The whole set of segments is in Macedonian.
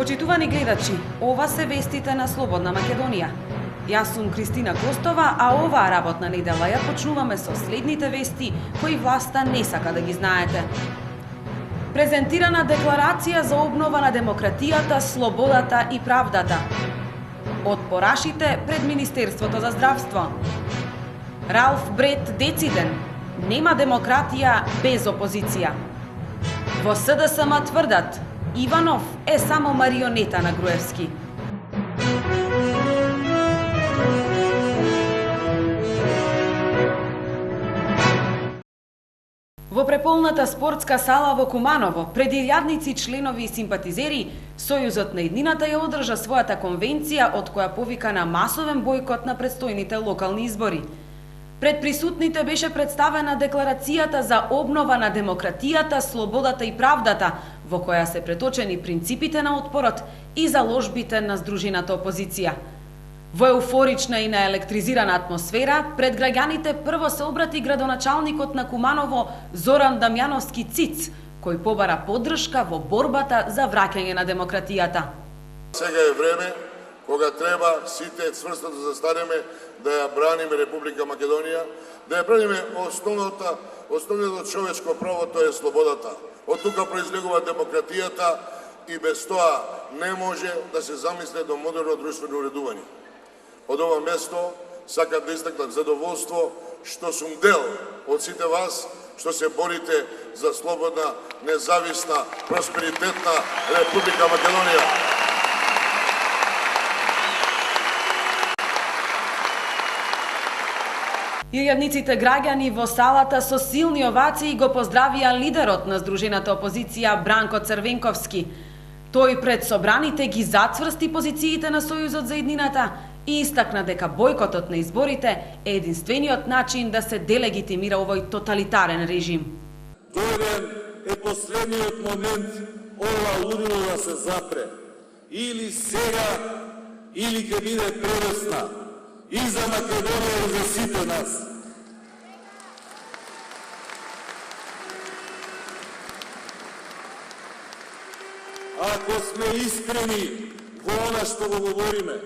Почитувани гледачи, ова се вестите на Слободна Македонија. Јас сум Кристина Костова, а оваа работна недела ја почнуваме со следните вести кои власта не сака да ги знаете. Презентирана декларација за обнова на демократијата, слободата и правдата. Отпорашите пред Министерството за здравство. Ралф Бред дециден. Нема демократија без опозиција. Во СДСМ тврдат, Иванов е само марионета на Груевски. Во преполната спортска сала во Куманово, пред илјадници членови и симпатизери, Сојузот на еднината ја одржа својата конвенција од која повика на масовен бојкот на предстојните локални избори. Пред присутните беше представена декларацијата за обнова на демократијата, слободата и правдата, во која се преточени принципите на отпорот и заложбите на здружената опозиција. Во еуфорична и наелектризирана атмосфера, пред граѓаните прво се обрати градоначалникот на Куманово Зоран Дамјановски Циц, кој побара поддршка во борбата за враќање на демократијата. Сега е време кога треба сите цврсто да застанеме да ја браниме Република Македонија, да ја браниме основното човечко право, тоа е слободата. Од тука произлегува демократијата и без тоа не може да се замисли до модерно друштвено уредување. Од ова место сакам да истакнам задоволство што сум дел од сите вас што се борите за слободна, независна, просперитетна Република Македонија. Илјадниците граѓани во салата со силни овации го поздравија лидерот на здружената опозиција Бранко Црвенковски. Тој пред собраните ги зацврсти позициите на Сојузот за еднината и истакна дека бојкотот на изборите е единствениот начин да се делегитимира овој тоталитарен режим. Дојден е последниот момент ова лудило да се запре. Или сега, или ќе биде превесна. И за Македонија и за сите нас. Ако сме искрени во она што го говориме,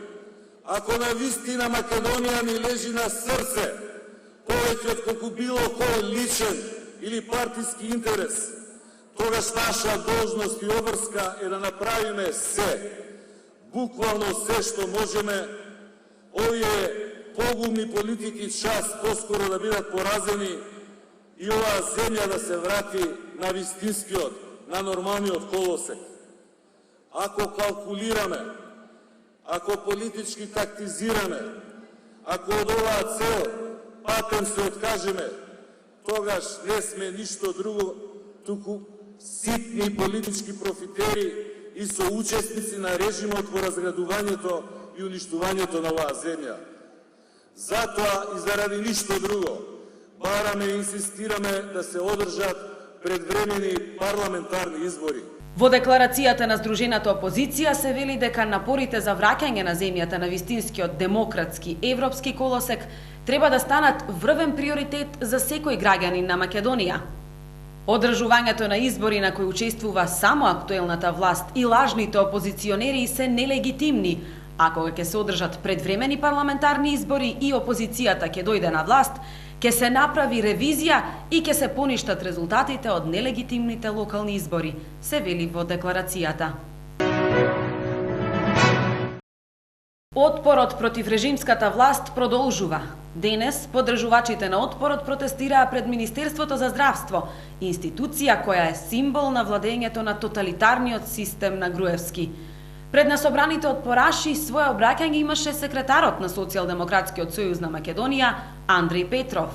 ако навистина Македонија ни лежи на срце, повеќе од колку било кој личен или партиски интерес, тогаш наша должност и обврска е да направиме се, буквално се што можеме, овие погубни политики час поскоро да бидат поразени и оваа земја да се врати на вистинскиот, на нормалниот колосек. Ако калкулираме, ако политички тактизираме, ако од оваа цел патем се откажеме, тогаш не сме ништо друго, туку ситни политички профитери и соучесници на режимот во разградувањето и уништувањето на оваа земја. Затоа и заради ништо друго, бараме и инсистираме да се одржат предвремени парламентарни избори. Во декларацијата на здружената опозиција се вели дека напорите за враќање на земјата на вистинскиот демократски европски колосек треба да станат врвен приоритет за секој граѓанин на Македонија. Одржувањето на избори на кои учествува само актуелната власт и лажните опозиционери се нелегитимни, а кога ќе се одржат предвремени парламентарни избори и опозицијата ќе дојде на власт, ќе се направи ревизија и ќе се поништат резултатите од нелегитимните локални избори, се вели во декларацијата. Отпорот против режимската власт продолжува. Денес поддржувачите на отпорот протестираа пред Министерството за здравство, институција која е символ на владењето на тоталитарниот систем на Груевски. Пред насобраните отпораши своје обраќање имаше секретарот на Социјалдемократскиот сојуз на Македонија Андреј Петров.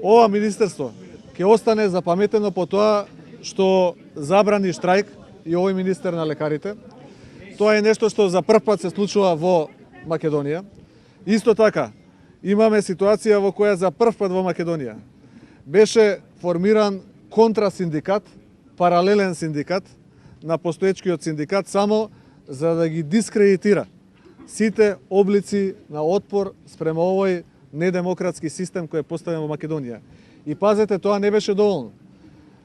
Ова министерство ќе остане запаметено по тоа што забрани штрајк и овој министер на лекарите. Тоа е нешто што за прв пат се случува во Македонија. Исто така, имаме ситуација во која за прв пат во Македонија беше формиран контрасиндикат, паралелен синдикат на постоечкиот синдикат само за да ги дискредитира сите облици на отпор спрема овој недемократски систем кој е поставен во Македонија. И пазете, тоа не беше доволно.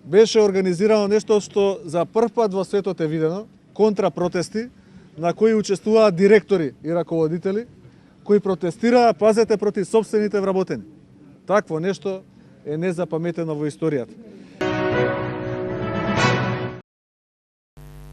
Беше организирано нешто што за прв пат во светот е видено, контрапротести на кои учествуваат директори и раководители кои протестираа, пазете, против собствените вработени. Такво нешто е незапаметено во историјата.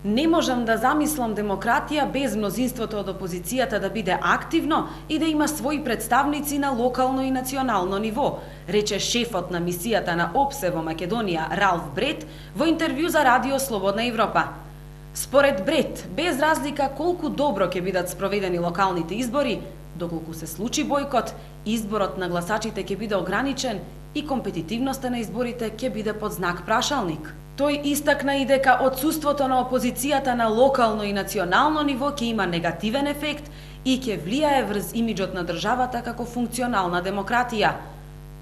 Не можам да замислам демократија без мнозинството од опозицијата да биде активно и да има своји представници на локално и национално ниво, рече шефот на мисијата на ОПСЕ во Македонија Ралф Брет во интервју за Радио Слободна Европа. Според Брет, без разлика колку добро ќе бидат спроведени локалните избори, доколку се случи бойкот, изборот на гласачите ќе биде ограничен и компетитивноста на изборите ќе биде под знак прашалник. Тој истакна и дека отсуството на опозицијата на локално и национално ниво ќе има негативен ефект и ќе влијае врз имиџот на државата како функционална демократија.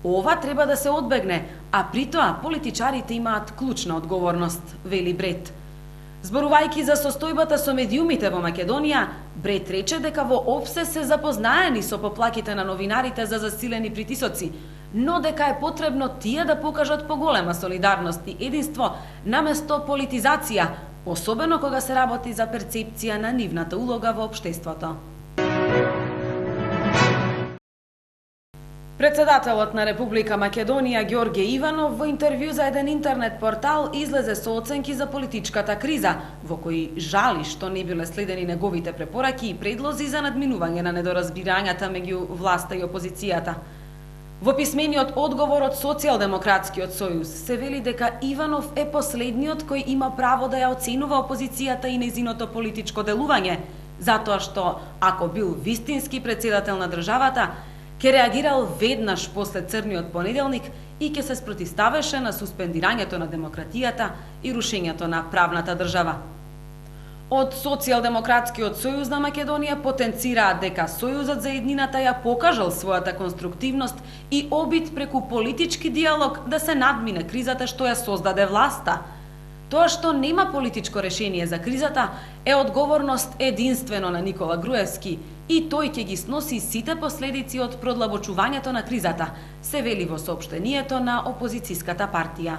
Ова треба да се одбегне, а при тоа политичарите имаат клучна одговорност, вели Брет. Зборувајќи за состојбата со медиумите во Македонија, Брет рече дека во ОПСЕ се запознаени со поплаките на новинарите за засилени притисоци, но дека е потребно тие да покажат поголема солидарност и единство наместо политизација, особено кога се работи за перцепција на нивната улога во општеството. Председателот на Република Македонија Ѓорѓе Иванов во интервју за еден интернет портал излезе со оценки за политичката криза, во кои жали што не биле следени неговите препораки и предлози за надминување на недоразбирањата меѓу власта и опозицијата. Во писмениот одговор од Социјалдемократскиот сојуз се вели дека Иванов е последниот кој има право да ја оценува опозицијата и нејзиното политичко делување, затоа што ако бил вистински председател на државата, ќе реагирал веднаш после црниот понеделник и ќе се спротивставеше на суспендирањето на демократијата и рушењето на правната држава. Од Социјалдемократскиот сојуз на Македонија потенцираат дека Сојузот за еднината ја покажал својата конструктивност и обид преку политички диалог да се надмине кризата што ја создаде власта. Тоа што нема политичко решение за кризата е одговорност единствено на Никола Груевски и тој ќе ги сноси сите последици од продлабочувањето на кризата, се вели во соопштението на опозицијската партија.